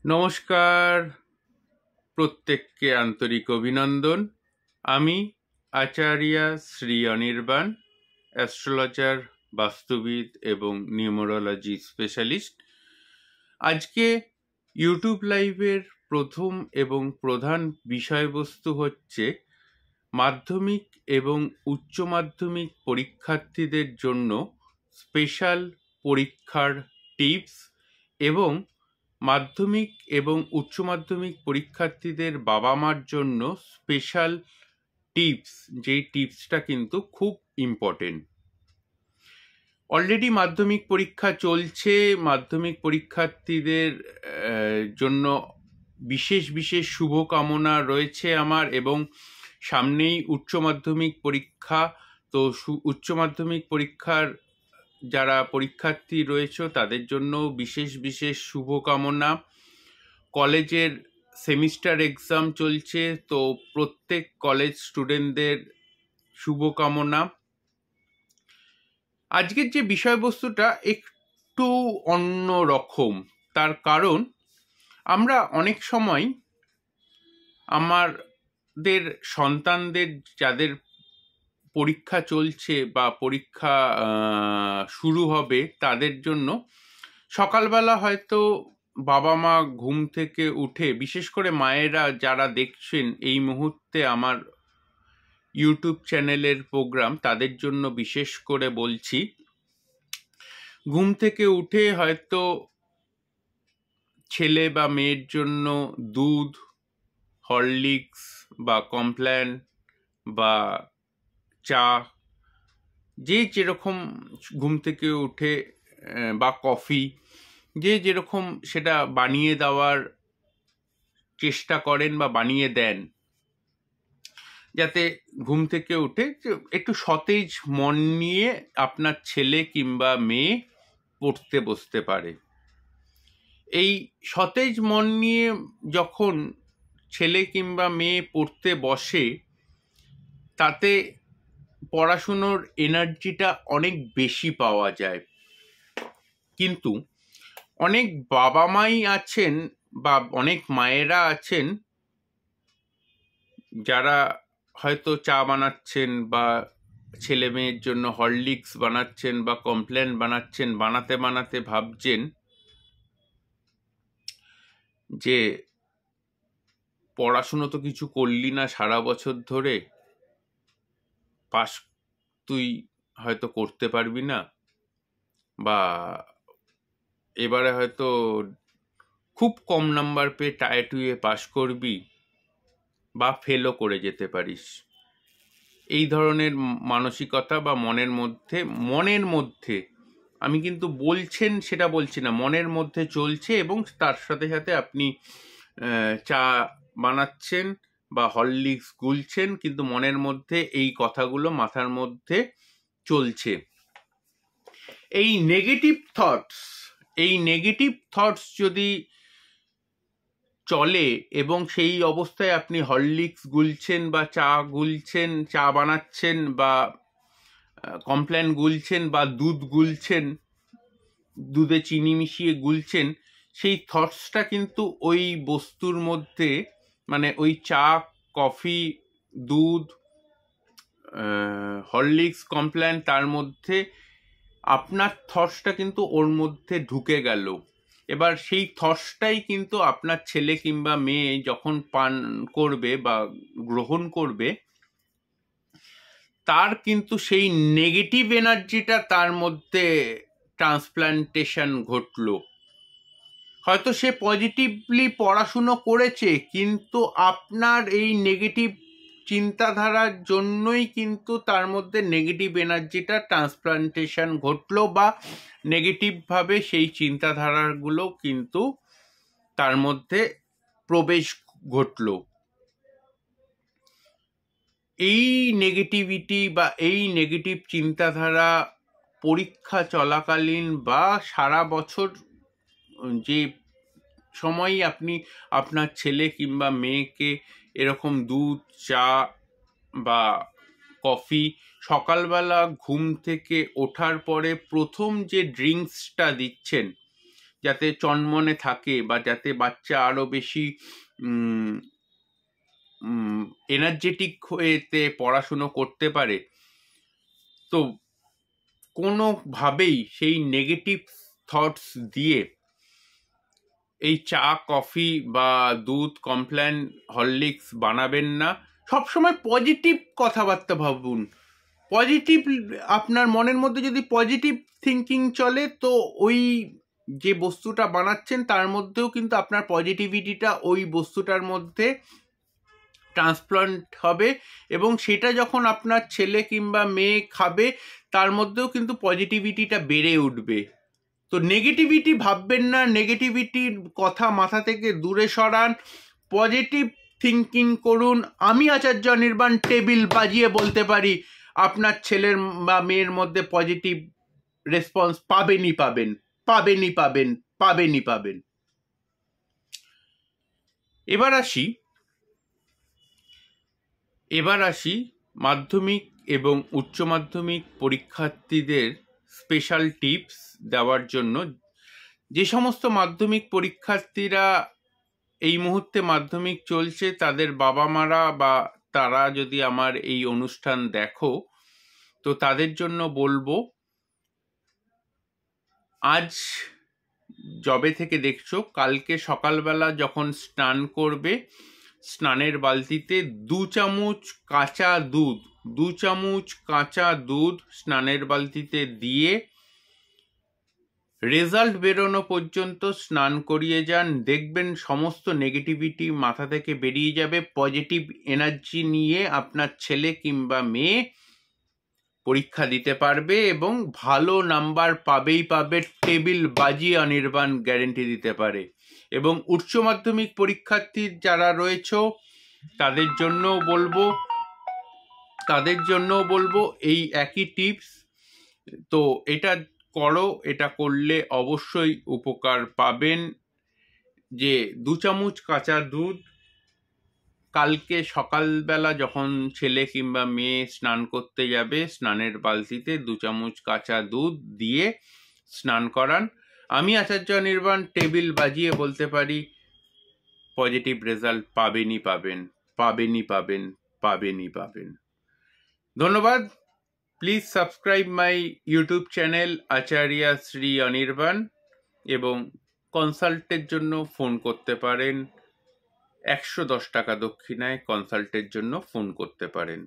নমস্কার, প্রত্যেককে আন্তরিক অভিনন্দন। আমি আচার্য শ্রী অনির্বাণ, অ্যাস্ট্রোলজার, বাস্তুবিদ এবং নিউমেরোলজি স্পেশালিস্ট। আজকে ইউটিউব লাইভের প্রথম এবং প্রধান বিষয়বস্তু হচ্ছে মাধ্যমিক এবং উচ্চ মাধ্যমিক পরীক্ষার্থীদের জন্য স্পেশাল পরীক্ষার টিপস এবং মাধ্যমিক এবং উচ্চ মাধ্যমিক পরীক্ষার্থীদের বাবা মার জন্য স্পেশাল টিপস, যেই টিপসটা কিন্তু খুব ইম্পর্টেন্ট। অলরেডি মাধ্যমিক পরীক্ষা চলছে। মাধ্যমিক পরীক্ষার্থীদের জন্য বিশেষ বিশেষ শুভকামনা রয়েছে আমার, এবং সামনেই উচ্চ মাধ্যমিক পরীক্ষা। তো উচ্চ মাধ্যমিক পরীক্ষার যারা পরীক্ষার্থী রয়েছে তাদের জন্য বিশেষ বিশেষ শুভকামনা। কলেজের সেমিস্টার এক্সাম চলছে, তো প্রত্যেক কলেজ স্টুডেন্টদের শুভকামনা। আজকের যে বিষয়বস্তুটা একটু অন্য রকম, তার কারণ আমরা অনেক সময় আমাদের সন্তানদের, যাদের পরীক্ষা চলছে বা পরীক্ষা শুরু হবে, তাদের জন্য সকালবেলা হয়তো বাবা মা ঘুম থেকে উঠে, বিশেষ করে মায়েরা যারা দেখছেন এই মুহূর্তে আমার ইউটিউব চ্যানেলের প্রোগ্রাম, তাদের জন্য বিশেষ করে বলছি, ঘুম থেকে উঠে হয়তো ছেলে বা মেয়ের জন্য দুধ, হরলিক্স বা কমপ্ল্যান বা চা, যে যেরকম ঘুম থেকে উঠে, বা কফি, যে যেরকম সেটা বানিয়ে দেওয়ার চেষ্টা করেন বা বানিয়ে দেন, যাতে ঘুম থেকে উঠে একটু সতেজ মন নিয়ে আপনার ছেলে কিংবা মেয়ে পড়তে বসতে পারে। এই সতেজ মন নিয়ে যখন ছেলে কিংবা মেয়ে পড়তে বসে, তাতে পড়াশুনোর এনার্জিটা অনেক বেশি পাওয়া যায়। কিন্তু অনেক বাবা মাই আছেন বা অনেক মায়েরা আছেন যারা হয়তো চা বানাচ্ছেন বা ছেলে মেয়ের জন্য হরলিক্স বানাচ্ছেন বা কমপ্ল্যান বানাচ্ছেন, বানাতে বানাতে ভাবছেন যে পড়াশুনো তো কিছু করলি না সারা বছর ধরে, পাস তুই হয়তো করতে পারবি না, বা এবারে হয়তো খুব কম নাম্বার পেয়ে টায়ে টুয়ে পাস করবি বা ফেলও করে যেতে পারিস। এই ধরনের মানসিকতা বা মনের মধ্যে আমি কিন্তু বলছেন সেটা বলছি না, মনের মধ্যে চলছে, এবং তার সাথে সাথে আপনি চা বানাচ্ছেন বা হরলিক্স গুলছেন, কিন্তু মনের মধ্যে এই কথাগুলো মাথার মধ্যে চলছে। এই নেগেটিভ থটস যদি চলে এবং সেই অবস্থায় আপনি হরলিক্স গুলছেন বা চা বানাচ্ছেন বা কমপ্ল্যান গুলছেন বা দুধ গুলছেন, দুধে চিনি মিশিয়ে গুলছেন, সেই থটসটা কিন্তু ওই বস্তুর মধ্যে, মানে ওই চা, কফি, দুধ, হরলিক্স, কমপ্ল্যান, তার মধ্যে আপনার থটসটা কিন্তু ওর মধ্যে ঢুকে গেল। এবার সেই থটসটাই কিন্তু আপনার ছেলে কিংবা মেয়ে যখন পান করবে বা গ্রহণ করবে, তার কিন্তু সেই নেগেটিভ এনার্জিটা তার মধ্যে ট্রান্সপ্লান্টেশন ঘটলো। হয়তো সে পজিটিভলি পড়াশুনো করেছে, কিন্তু আপনার এই নেগেটিভ চিন্তাধারার জন্যই কিন্তু তার মধ্যে নেগেটিভ এনার্জিটা ট্রান্সপ্লান্টেশন ঘটলো, বা নেগেটিভভাবে সেই চিন্তাধারাগুলো কিন্তু তার মধ্যে প্রবেশ ঘটলো। এই নেগেটিভিটি বা এই নেগেটিভ চিন্তাধারা পরীক্ষা চলাকালীন বা সারা বছর যে সময়ই আপনি আপনার ছেলে কিংবা মেয়েকে এরকম দুধ, চা বা কফি, সকালবেলা ঘুম থেকে ওঠার পরে প্রথম যে ড্রিঙ্কসটা দিচ্ছেন, যাতে চনমনে থাকে বা যাতে বাচ্চা আরো বেশি এনার্জেটিক হয়েতে পড়াশুনো করতে পারে, তো কোনোভাবেই সেই নেগেটিভ থটস দিয়ে এই চা কফি বা দুধ কমপ্ল্যান হরলিক্স বানাবেন না। সবসময় পজিটিভ কথাবার্তা ভাবুন, পজিটিভ। আপনার মনের মধ্যে যদি পজিটিভ থিঙ্কিং চলে, তো ওই যে বস্তুটা বানাচ্ছেন তার মধ্যেও কিন্তু আপনার পজিটিভিটিটা ওই বস্তুটার মধ্যে ট্রান্সপ্লান্ট হবে, এবং সেটা যখন আপনার ছেলে কিংবা মেয়ে খাবে তার মধ্যেও কিন্তু পজিটিভিটিটা বেড়ে উঠবে। তো নেগেটিভিটি ভাববেন না, নেগেটিভিটির কথা মাথা থেকে দূরে সরান, পজিটিভ থিঙ্কিং করুন। আমি আচার্য অনির্বাণ টেবিল বাজিয়ে বলতে পারি আপনার ছেলের বা মেয়ের মধ্যে পজিটিভ রেসপন্স পাবেনই পাবেন, পাবেনই পাবেন, পাবেনই পাবেন। এবার আসি মাধ্যমিক এবং উচ্চ মাধ্যমিক পরীক্ষার্থীদের স্পেশাল টিপস দেওয়ার জন্য। যে সমস্ত মাধ্যমিক পরীক্ষার্থীরা এই মুহূর্তে মাধ্যমিক চলছে, তাদের বাবা মারা বা তারা যদি আমার এই অনুষ্ঠান দেখো, তো তাদের জন্য বলবো, আজ যবে থেকে দেখছো, কালকে সকালবেলা যখন স্নান করবে, স্নানের বালতিতে 2 চামচ কাঁচা দুধ স্নানের বালতিতে দিয়ে রেজাল্ট বেরোনো পর্যন্ত স্নান করিয়ে যান। দেখবেন সমস্ত নেগেটিভিটি মাথা থেকে বেরিয়ে যাবে, পজিটিভ এনার্জি নিয়ে আপনার ছেলে কিংবা মেয়ে পরীক্ষা দিতে পারবে এবং ভালো নাম্বার পাবেই পাবে, টেবিল বাজিয়ে অনির্বাণ গ্যারেন্টি দিতে পারে। এবং উচ্চ মাধ্যমিক পরীক্ষার্থী যারা রয়েছে তাদের জন্য বলবো এই একই টিপস। তো এটা করো, এটা করলে অবশ্যই উপকার পাবেন। যে 2 চামচ কাঁচা দুধ কালকে সকালবেলা যখন ছেলে কিংবা মেয়ে স্নান করতে যাবে, স্নানের বালতিতে 2 চামচ কাঁচা দুধ দিয়ে স্নান করান। আমি আচার্য অনির্বাণ টেবিল বাজিয়ে বলতে পারি পজিটিভ রেজাল্ট পাবেনই পাবেন, পাবেনই পাবেন, পাবেনই পাবেন। ধন্যবাদ। Please subscribe my YouTube channel Acharya Shri Anirban, এবং কনসাল্টের জন্য ফোন করতে পারেন। 110 টাকা দক্ষিণায় কনসাল্টের জন্য ফোন করতে পারেন।